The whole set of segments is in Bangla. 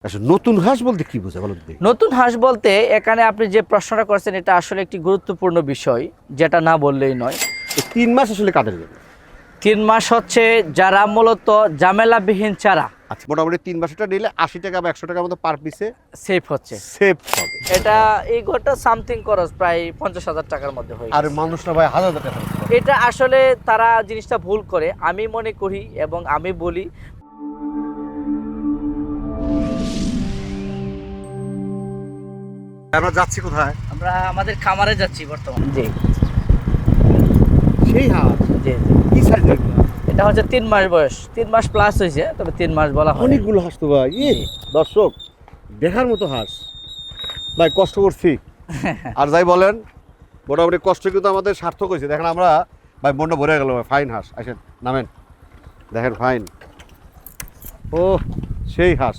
আচ্ছা, নতুন হাঁস বলতে কি বোঝা বলুন তো? নতুন হাঁস বলতে এখানে আপনি যে প্রশ্নটা করছেন এটা আসলে একটি গুরুত্বপূর্ণ বিষয়, যেটা না বললেই নয়। এই ৩ মাস আসলে কাদের জন্য? 3 মাস হচ্ছে যারা মূলত ঝামেলাবিহীন চারা আচ্ছা, মোটামুটি ৩ মাসটা নিলে ৮০ টাকা বা ১০০ টাকার মতো পার পিসে সেফ হচ্ছে। সেভ হবে। এটা এই ঘরটা সামথিং খরচ প্রায় 50,000 টাকার মধ্যে হয়ে আর গেছে। মানুষরা ভাই হাজার হাজার টাকা খরচ করে। এটা আসলে তারা জিনিসটা ভুল করে, আমি মনে করি এবং আমি বলি। আমরা যাচ্ছি কোথায়? আমরা আমাদের খামারে যাচ্ছি বর্তমানে। জি সেই হাঁস জি জি। কি সাইজের? এটা হচ্ছে 3 মাস বয়স, 3 মাস প্লাস হয়েছে, তবে 3 মাস বলা হয়। অনেকগুলো হাঁস তো ভাই। দর্শক দেখার মতো হাঁস ভাই, কষ্ট করছি আর যাই বলেন মোটামুটি কষ্ট কিন্তু আমাদের সার্থক হয়েছে। দেখেন আমরা ভাই মনটা ভরে গেল ভাই। ফাইন হাঁস, আসেন নামেন, দেখেন ফাইন। ও সেই হাঁস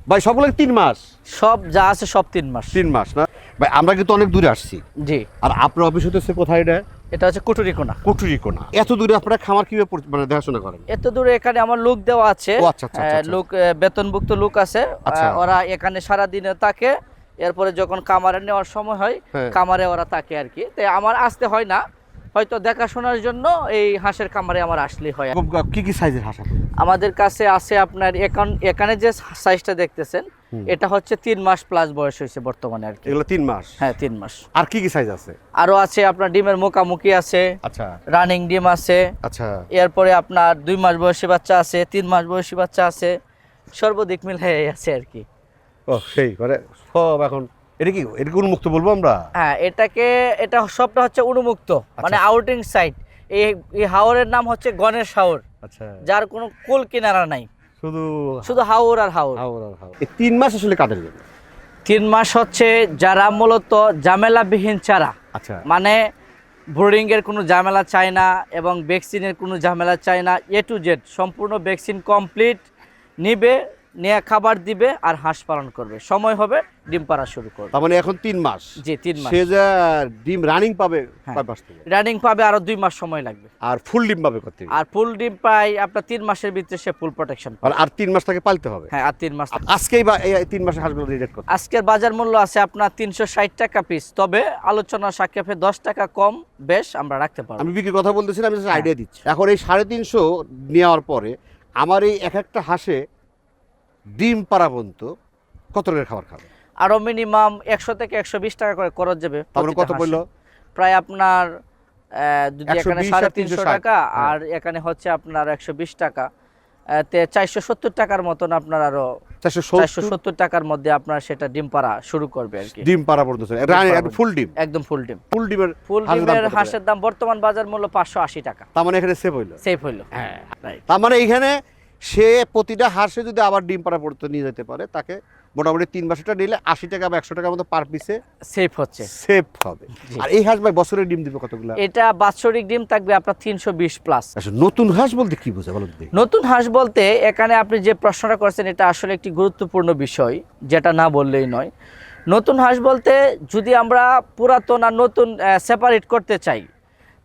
ভাই, সবগুলো ৩ মাস। সব যা আছে সব 3 মাস। ৩ মাস না ভাই, আমরা কিন্তু অনেক দূরে আসছি। জি, আর আপনার অফিস হতেছে কোথায়? এটা এটা হচ্ছে কুটুরিকোনা। কুটুরিকোনা। এত দূরে আপনারা খামার কিভাবে মানে দেখাশোনা করেন? এত দূরে এখানে আমার লোক দেওয়া আছে। ও আচ্ছা আচ্ছা আচ্ছা। লোক বেতনভুক্ত লোক আছে। আচ্ছা। ওরা এখানে সারা দিনে থাকে, এরপরে যখন খামারে নেওয়ার সময় হয় হ্যাঁ। খামারে ওরা থাকে আর কি। তাই আমার আসতে হয় না, হয়তো দেখাশোনার জন্য এই হাঁসের খামারে আমার আসলেই হয়। কি কি সাইজের হাঁস আছে? আমাদের কাছে আছে আপনার এখানে যে সাইজটা দেখতেছেন এটা হচ্ছে 3 মাস প্লাস বয়স হয়েছে বর্তমানে আর কি। এগুলো ৩ মাস? হ্যাঁ 3 মাস। আর কি কি সাইজ আছে? আরো আছে আপনার ডিমের মুখামুখি আছে, আচ্ছা রানিং ডিম আছে, আচ্ছা। এরপরে আপনার 2 মাস বয়সী বাচ্চা আছে, 3 মাস বয়সী বাচ্চা আছে, সর্বদিক মিলাই আছে আর কি। ও সেই মানে সব এখন এটা কি উন্মুক্ত বলবো আমরা? হ্যাঁ এটা সবটা হচ্ছে উন্মুক্ত, মানে আউটিং সাইট। এই হাওরের নাম হচ্ছে গণেশ হাওর, আচ্ছা। যার কোনো কুল কিনারা নাই, শুধু শুধু হাওর আর হাওর। হাওর আর হাওর। এই ৩ মাস আসলে কাদের জন্য? 3 মাস হচ্ছে যারা মূলত ঝামেলাবিহীন চারা, আচ্ছা মানে ব্রুডিং এর কোনো ঝামেলা চায় না এবং ভ্যাকসিনের কোনো ঝামেলা চায় না। A to Z সম্পূর্ণ ভ্যাকসিন কমপ্লিট নিবে, নিয়ে খাবার দিবে আর হাঁস পালন করবে, সময় হবে ডিম পাড়া শুরু করবে। তার মানে এখন ৩ মাস। জি 3 মাস। সে যা ডিম রানিং পাবে হ্যাঁ। কয় মাস থেকে? রানিং পাবে আরো 2 মাস সময় লাগবে। আর ফুল ডিম পাবে কত থেকে? আর ফুল ডিম পাই আপনার 3 মাসের ভিতরে সে ফুল প্রোটেকশন পাবে। আর ৩ মাস তাকে পালতে হবে? হ্যাঁ, আর 3 মাস। আজকেই বা এই ৩ মাসের হাঁসগুলো রেট কত? আজকের বাজার মূল্য আছে আপনার 360 টাকা পিস, তবে আলোচনা সাপেক্ষে 10 টাকা কম বেশ আমরা রাখতে পারবো। আমি বিক্রির কথা বলতেছিলাম, আমি আইডিয়া দিচ্ছি। এখন এই ৩৫০ নেওয়ার পরে আমার এই এক একটা হাঁসে ডিম পাড়া পর্যন্ত কত টাকার খাবার খাবে? আরো মিনিমাম 100 থেকে 120 টাকা করে খরচ যাবে। তারপরে কত প্রতিটা পড়লো? হাঁসে প্রায় আপনার যদি এখানে 120 আর 350 360 টাকা হ্যাঁ। আর এখানে হচ্ছে আপনার 120 টাকা, তে 470 টাকার মতন আপনার আরো 470 টাকার মধ্যে আপনার সেটা ডিম পাড়া শুরু করবে আর কি। ডিম পাড়া পর্যন্ত ফুল ডিম? একদম ফুল ডিম। ফুল ডিমের ফুল ডিমের হাঁসের দাম বর্তমান বাজার মূল্য 580 টাকা। তার মানে এখানে সেভ হইলো? সেফ হইলো। হ্যাঁ। রাইট। তার মানে এইখানে সে প্রতিটা হাঁসে যদি আবার ডিম পাড়া পর্যন্ত নিয়ে যেতে পারে, তাকে মোটামুটি ৩ মাসটা নিলে ৮০ টাকা বা ১০০ টাকার মতো পার পিসে সেফ হচ্ছে। সেভ হবে। আর এই হাঁস ভাই বছরে ডিম দিবে কতগুলো? এটা বাৎসরিক ডিম থাকবে আপনার 320 প্লাস। আচ্ছা, নতুন হাঁস বলতে কি বোঝা বলুন তো? নতুন হাঁস বলতে এখানে আপনি যে প্রশ্নটা করছেন এটা আসলে একটি গুরুত্বপূর্ণ বিষয়, যেটা না বললেই নয়। নতুন হাঁস বলতে যদি আমরা পুরাতন আর নতুন সেপারেট করতে চাই,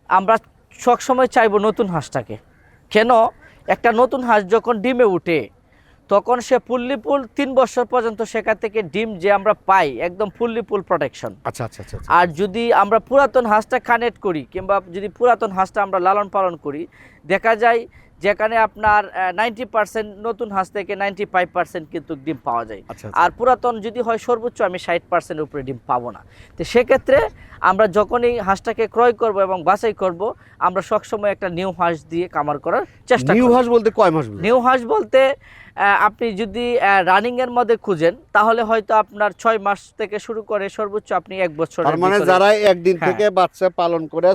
আমরা সবসময় চাইবো নতুন হাঁসটাকে। কেন? একটা নতুন হাঁস যখন ডিমে উঠে তখন সে ফুললি ফুল 3 বছর পর্যন্ত সেখান থেকে ডিম যে আমরা পাই একদম ফুললি ফুল প্রোটেকশন। আচ্ছা আচ্ছা আচ্ছা। আর যদি আমরা পুরাতন হাঁসটা কানেক্ট করি কিংবা যদি পুরাতন হাঁসটা আমরা লালন পালন করি, দেখা যায় যেখানে আপনার 90% নতুন হাঁস থেকে 95% কিন্তু ডিম পাওয়া যায়। আচ্ছা। আর পুরাতন যদি হয় সর্বোচ্চ আমি 60% উপরে ডিম পাবো না। তো সেক্ষেত্রে আমরা যখনই হাঁসটাকে ক্রয় করব এবং বাছাই করব, আমরা সবসময় একটা নিউ হাঁস দিয়ে কামার করার চেষ্টা করি। নিউ হাঁস বলতে কয় মাস? নিউ হাঁস বলতে আপনি যদি রানিং এর মধ্যে খুঁজেন তাহলে হয়তো আপনার 6 মাস থেকে শুরু করে সর্বোচ্চ আপনি 1 বছর। তার মানে যারা একদিন থেকে বাচ্চা পালন করে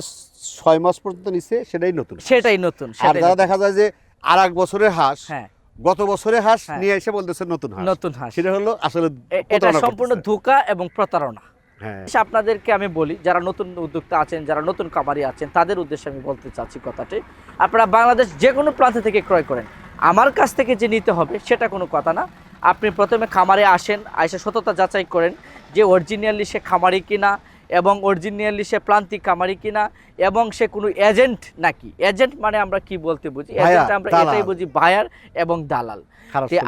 6 মাস পর্যন্ত নিছে সেটাই নতুন? সেটাই নতুন। আর যারা দেখা যায় যে আর 1 বছরের হাঁস, হ্যাঁ গত বছরের হাঁস নিয়ে এসে বলতেছে নতুন হাঁস। নতুন হাঁস সেটা হলো আসলে এটা সম্পূর্ণ ধোঁকা এবং প্রতারণা। হ্যাঁ। আপনাদেরকে আমি বলি, যারা নতুন উদ্যোক্তা আছেন, যারা নতুন খামারি আছেন, তাদের উদ্দেশ্যে আমি বলতে চাচ্ছি কথাটি, আপনারা বাংলাদেশ যে কোনো প্রান্ত থেকে ক্রয় করেন, আমার কাছ থেকে যে নিতে হবে সেটা কোনো কথা না। আপনি প্রথমে খামারে আসেন, এসে সততা যাচাই করেন যে অরিজিনালি সে খামারি কিনা এবং অরিজিনালি সে প্রান্তিক খামারি কিনা এবং সে কোনো এজেন্ট নাকি। এজেন্ট মানে আমরা কি বলতে বুঝি, এজেন্ট আমরা এটাই বুঝি বায়ার এবং দালাল।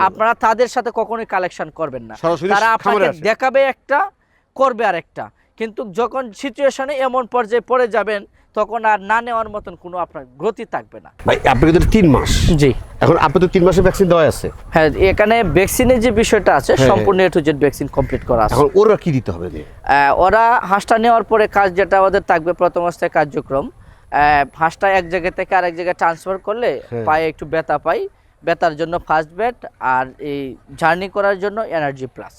আপনারা তাদের সাথে কখনোই কালেকশন করবেন না, তারা আপনাকে দেখাবে একটা করবে আর একটা, কিন্তু যখন সিচুয়েশনে এমন পর্যায়ে পড়ে যাবেন তখন আর না নেওয়ার মতন কোনো আপনার গতি থাকবে না। ভাই আপনি কিন্তু 3 মাস, জি এখন আপনি তো 3 মাসের ভ্যাকসিন দেওয়া আছে। হ্যাঁ, এখানে ভ্যাকসিনের যে বিষয়টা আছে সম্পূর্ণ A to Z vaccine complete করা আছে। এখন ওরা কি দিতে হবে? ওরা হাঁসটা নেওয়ার পরে কাজ যেটা ওদের থাকবে প্রথম অবস্থায় কার্যক্রম, হাঁসটা এক জায়গা থেকে আরেক জায়গায় ট্রান্সফার করলে পায়ে একটু ব্যথা পাই, ব্যথার জন্য ফার্স্ট বেড, আর এই জার্নি করার জন্য এনার্জি প্লাস।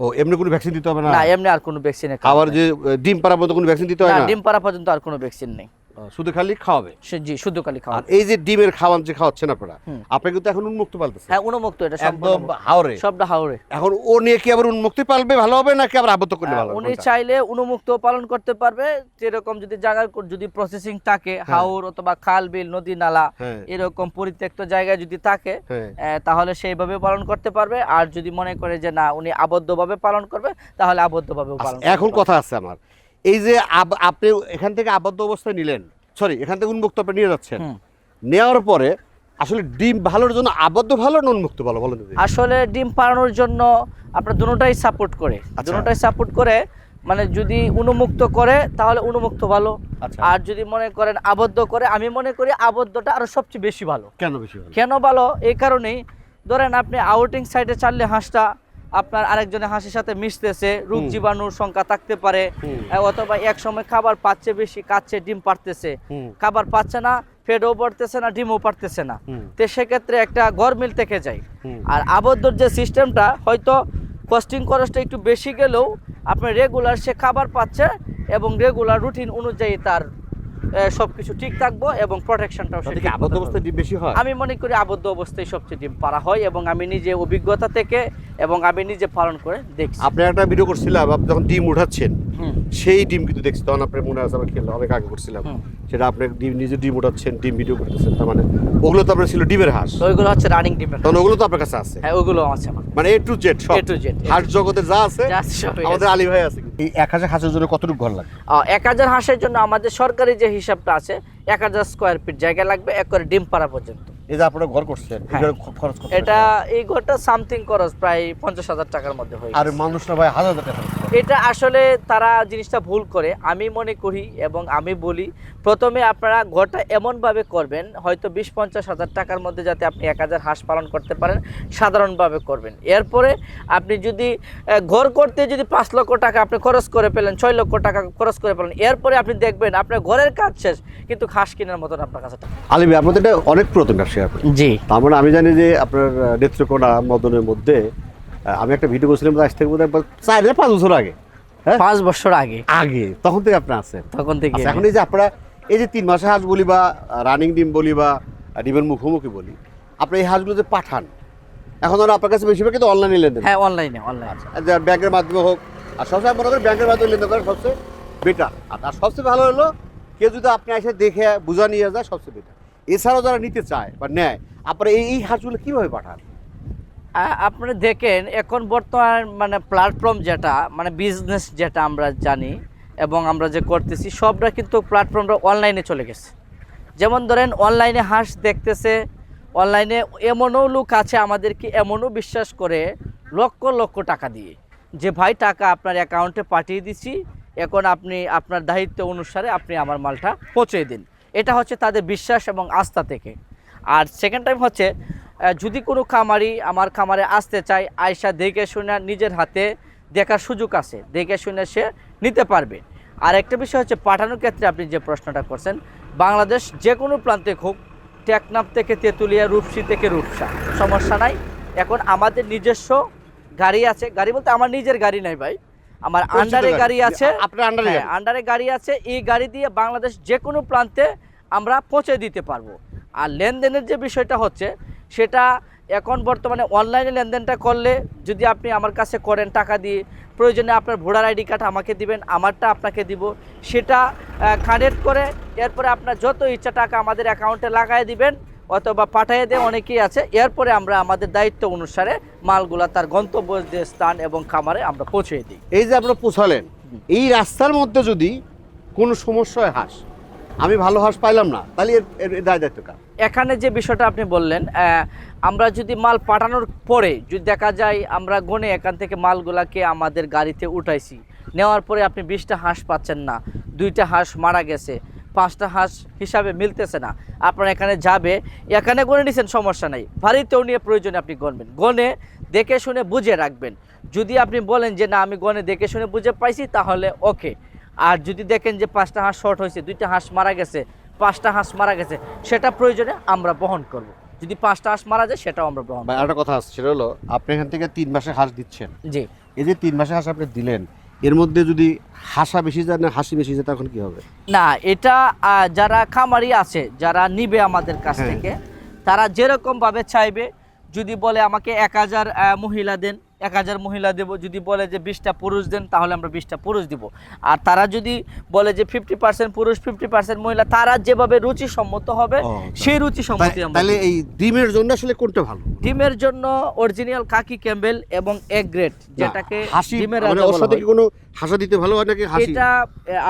ও এমনি কোনো ভ্যাকসিন দিতে হবে না? না, এমনি আর কোনো ভ্যাকসিন নেই। আবার যে ডিম পাড়া পর্যন্ত কোনো ভ্যাকসিন দিতে হয় না? ডিম পাড়া পর্যন্ত আর কোনো ভ্যাকসিন নেই, শুধু খালি খাওয়াবে। জি, শুধু খালি খাওয়া। এই যে ডিমের খাওয়ান যে খাওয়াচ্ছেন আপনারা, আপনি কিন্তু এখন উন্মুক্ত পালতেছেন? হ্যাঁ, উন্মুক্ত, এটা একদম হাওরে, সবটা হাওরে। এখন ও নিয়ে কি আবার উন্মুক্ত পালবে ভালো হবে নাকি আবার আবদ্ধ করলে ভালো হবে? উনি চাইলে উন্মুক্ত পালন করতে পারবে, যেরকম যদি জায়গার যদি প্রসেসিং থাকে হাওর অথবা খাল বিল নদী নালা এরকম পরিত্যক্ত জায়গায় যদি থাকে তাহলে সেইভাবে পালন করতে পারবে। আর যদি মনে করে যে না উনি আবদ্ধভাবে পালন করবে তাহলে আবদ্ধভাবে পালন। এখন কথা আছে আমার, এই যে আপনি এখান থেকে আবদ্ধ অবস্থায় নিলেন, সরি এখান থেকে উন্মুক্ত আপনি নিয়ে যাচ্ছেন, নেওয়ার পরে আসলে ডিম ভালোর জন্য আবদ্ধ ভালো না উন্মুক্ত ভালো বলেন? আসলে ডিম পাড়ানোর জন্য আপনার দুটোটাই সাপোর্ট করে, দুটোটাই সাপোর্ট করে। মানে যদি উন্মুক্ত করে তাহলে উন্মুক্ত ভালো, আর যদি মনে করেন আবদ্ধ করে, আমি মনে করি আবদ্ধটা আরো সবচেয়ে বেশি ভালো। কেন বেশি ভালো? কেন ভালো এই কারণেই, ধরেন আপনি আউটিং সাইডে চাললে হাঁসটা আপনার আরেকজনের হাঁসের সাথে মিশতেছে, রোগ জীবাণুর সংখ্যা থাকতে পারে, অথবা এক সময় খাবার পাচ্ছে বেশি, কাচ্ছে ডিম পারতেছে, খাবার পাচ্ছে না, ফেডও পড়তেছে না, ডিমও পারতেছে না, তো সেক্ষেত্রে একটা গরমিল থেকে যায়। আর আবদ্ধর যে সিস্টেমটা হয়তো কস্টিং খরচটা একটু বেশি গেলেও আপনার রেগুলার সে খাবার পাচ্ছে এবং রেগুলার রুটিন অনুযায়ী তার সবকিছু ঠিক থাকবো এবং প্রোটেকশনটাও। আবদ্ধ অবস্থায় ডিম বেশি হয়? আমি মনে করি আবদ্ধ অবস্থায় সবচেয়ে ডিম পাড়া হয়, এবং আমি নিজে অভিজ্ঞতা থেকে এবং আমি নিজে পালন করে দেখছি। আপনি একটা ভিডিও করছিলাম, আপনি যখন ডিম উঠাচ্ছেন সেই ডিম কিন্তু দেখছি, তখন আপনার মনে আছে আমার খেয়াল অনেক আগে করছিলাম, সেটা আপনি ডিম নিজে ডিম উঠাচ্ছেন, ডিম ভিডিও করতেছেন, তার মানে ওগুলো তো আপনার ছিল ডিমের হাঁস? ওইগুলো হচ্ছে রানিং ডিমের, তখন ওগুলো তো আপনার কাছে আছে? হ্যাঁ, ওগুলো আছে আমার, মানে A to Z সব, A to Z হাঁস জগতে যা আছে আমাদের আলী ভাই আছে। এই 1000 হাঁসের জন্য কতটুকু ঘর লাগে? 1000 হাঁসের জন্য আমাদের সরকারি যে হিসাবটা আছে 1000 স্কয়ার ফিট জায়গা লাগবে একবারে ডিম পাড়া পর্যন্ত। এই যে আপনারা ঘর করছেন, খরচ কত? এটা এই ঘরটা সামথিং খরচ প্রায় 50,000 টাকার মধ্যে হয়ে গেছে। আর মানুষরা ভাই 1000 টাকা। এটা আসলে তারা জিনিসটা ভুল করে, আমি মনে করি এবং আমি বলি, প্রথমে আপনারা ঘরটা এমনভাবে করবেন হয়তো 20-50 হাজার টাকার মধ্যে যাতে আপনি 1000 হাঁস পালন করতে পারেন, সাধারণভাবে করবেন। এরপরে আপনি যদি ঘর করতে যদি 5 লক্ষ টাকা আপনি খরচ করে পেলেন, 6 লক্ষ টাকা খরচ করে পেলেন, এরপরে আপনি দেখবেন আপনার ঘরের কাজ শেষ কিন্তু হাঁস কেনার মতন আপনার কাছে টাকা। আলী ভাই আপনাদের এটা অনেক পুরাতন ব্যবসা। জি, তার মানে আমি জানি যে আপনার নেত্রকোনা মদনের মধ্যে আমি একটা ভিডিও করছিলাম আজ থেকে বোধহয় 4-5 বছর আগে, 5 বছর আগে, তখন থেকে আপনি আছেন? তখন থেকে। এখন এই যে আপনারা এই যে 3 মাসের হাঁস বলি বা রানিং ডিম বলি বা ডিমের মুখোমুখি বলি, আপনি এই হাঁসগুলো যে পাঠান, এখন আর আপনার কাছে বেশিরভাগ কিন্তু অনলাইনে লেনদেন? হ্যাঁ, অনলাইনে ব্যাংকের মাধ্যমে হোক, আর সবসময় মনে করেন ব্যাংকের মাধ্যমে লেনদেন করা সবচেয়ে বেটার। আর সবচেয়ে ভালো হলো কেউ যদি আপনি এসে দেখে বুঝা নিয়ে যায়, সবচেয়ে বেটার। এছাড়াও যারা নিতে চায় বা নেয়, আপনারা এই হাঁসগুলো কীভাবে পাঠান? আপনারা দেখেন এখন বর্তমান মানে প্ল্যাটফর্ম যেটা মানে বিজনেস যেটা আমরা জানি এবং আমরা যে করতেছি সবটা কিন্তু প্ল্যাটফর্মটা অনলাইনে চলে গেছে। যেমন ধরেন অনলাইনে হাঁস দেখতেছে, অনলাইনে এমনও লোক আছে আমাদেরকে এমনও বিশ্বাস করে লক্ষ লক্ষ টাকা দিয়ে যে ভাই টাকা আপনার অ্যাকাউন্টে পাঠিয়ে দিচ্ছি, এখন আপনি আপনার দায়িত্ব অনুসারে আপনি আমার মালটা পৌঁছে দিন। এটা হচ্ছে তাদের বিশ্বাস এবং আস্থা থেকে। আর সেকেন্ড টাইম হচ্ছে যদি কোনো খামারি আমার খামারে আসতে চায়, আয়সা দেখে শুনে নিজের হাতে দেখার সুযোগ আছে, দেখে শুনে সে নিতে পারবে। আর একটা বিষয় হচ্ছে পাঠানোর ক্ষেত্রে আপনি যে প্রশ্নটা করছেন, বাংলাদেশ যে কোনো প্রান্তে হোক, টেকনাফ থেকে তেঁতুলিয়া, রূপসী থেকে রূপসা, সমস্যা নাই। এখন আমাদের নিজস্ব গাড়ি আছে, গাড়ি বলতে আমার নিজের গাড়ি নাই ভাই, আমার আন্ডারে গাড়ি আছে, আন্ডারে গাড়ি আছে। এই গাড়ি দিয়ে বাংলাদেশ যে কোনো প্রান্তে আমরা পৌঁছে দিতে পারবো। আর লেনদেনের যে বিষয়টা হচ্ছে সেটা এখন বর্তমানে অনলাইনে লেনদেনটা করলে যদি আপনি আমার কাছে করেন টাকা দিয়ে, প্রয়োজনে আপনার ভোটার আইডি কার্ড আমাকে দিবেন, আমারটা আপনাকে দিব, সেটা কানেক্ট করে এরপরে আপনার যত ইচ্ছা টাকা আমাদের অ্যাকাউন্টে লাগাই দিবেন অথবা পাঠিয়ে দেয় অনেকেই আছে। এরপরে আমরা আমাদের দায়িত্ব অনুসারে মালগুলা তার গন্তব্য স্থান এবং খামারে আমরা পৌঁছে দিই। এই যে আপনারা পৌঁছালেন, এই রাস্তার মধ্যে যদি কোনো সমস্যা হয় হাঁস, আমি ভালো হাঁস পাইলাম না, তাহলে এর দায় দায়িত্ব কার? এখানে যে বিষয়টা আপনি বললেন, আমরা যদি মাল পাঠানোর পরে যদি দেখা যায় আমরা গনে এখান থেকে মালগুলাকে আমাদের গাড়িতে উঠাইছি, নেওয়ার পরে আপনি 20টা হাঁস পাচ্ছেন না, 2টা হাঁস মারা গেছে, 5টা হাঁস হিসাবে মিলতেছে না, আপনার এখানে যাবে, এখানে গনে নিছেন সমস্যা নাই, বাড়িতেও নিয়ে প্রয়োজনে আপনি গণবেন, গনে দেখে শুনে বুঝে রাখবেন। যদি আপনি বলেন যে না আমি গনে দেখে শুনে বুঝে পাইছি তাহলে ওকে। আর যদি দেখেন যে 5টা হাঁস শর্ট হয়েছে, 2টা হাঁস মারা গেছে, 5টা হাঁস মারা গেছে, সেটা প্রয়োজনে আমরা বহন করব। যদি 5টা হাঁস মারা যায় সেটাও আমরা বহন ভাই করব। আরেকটা কথা আছে, সেটা হলো আপনি এখান থেকে 3 মাসে হাঁস দিচ্ছেন, জি, এই যে 3 মাসে হাঁস আপনি দিলেন, এর মধ্যে যদি হাঁসা বেশি যায় না হাসি বেশি যায়, তখন কি হবে? না এটা যারা খামারি আছে, যারা নিবে আমাদের কাছ হ্যাঁ। থেকে, তারা যেরকমভাবে চাইবে, যদি বলে আমাকে 1000 মহিলা দেন, 1000 মহিলা দেব, যদি বলে যে 20টা পুরুষ দেন তাহলে আমরা 20টা পুরুষ দিব। আর তারা যদি বলে যে 50% পুরুষ 50% মহিলা, তারা যেভাবে রুচিসম্মত হবে ও, সেই রুচিসম্মতি আমরা তাহলে দিব। এই ডিমের জন্য আসলে কোনটা ভালো? ডিমের জন্য অরিজিনাল কাকি ক্যাম্বেল এবং এগ গ্রেড, যেটাকে না, হাসি ডিমের মানে রাজা ওর বলা সাথে হয়। কি কোনো হাসা দিতে ভালো হয় নাকি হাসি? এটা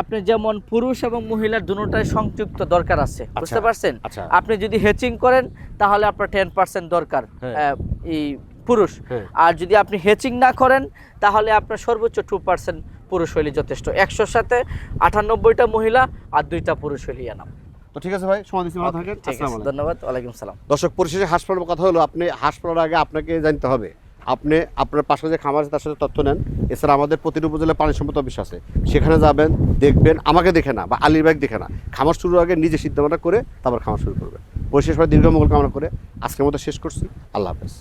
আপনি যেমন পুরুষ এবং মহিলার দুটোটাই সংযুক্ত দরকার আছে, বুঝতে পারছেন? আচ্ছা। আপনি যদি হেচিং করেন তাহলে আপনার 10% দরকার হ্যাঁ। এই পুরুষ। হ্যাঁ। আর যদি আপনি হেচিং না করেন তাহলে আপনার সর্বোচ্চ 2% পুরুষ হইলে যথেষ্ট। 100-র সাথে 98টা মহিলা আর 2টা পুরুষ হইলে এনাফ। তো ঠিক আছে ভাই, সময় দিচ্ছি, ভালো থাকেন। ঠিক আসসালামু আছে, আলাইকুম। ধন্যবাদ, ওয়ালাইকুম সালাম। দর্শক, পরিশেষে হাঁস পালনের কথা হলো, আপনি হাঁস পালার আগে আপনাকে জানতে হবে, আপনি আপনার পাশে যে খামার আছে তার সাথে তথ্য নেন। এছাড়া আমাদের প্রতিটি উপজেলায় পানি সম্পদ অফিস আছে, সেখানে যাবেন, দেখবেন, আমাকে দেখে না বা আলীর ভাই দেখে না, খামার শুরুর আগে নিজে সিদ্ধান্ত করে তারপর খামার শুরু করবে। পরিশেষভাবে দীর্ঘ মঙ্গল কামনা করে আজকের মতো শেষ করছি। আল্লাহ হাফেজ।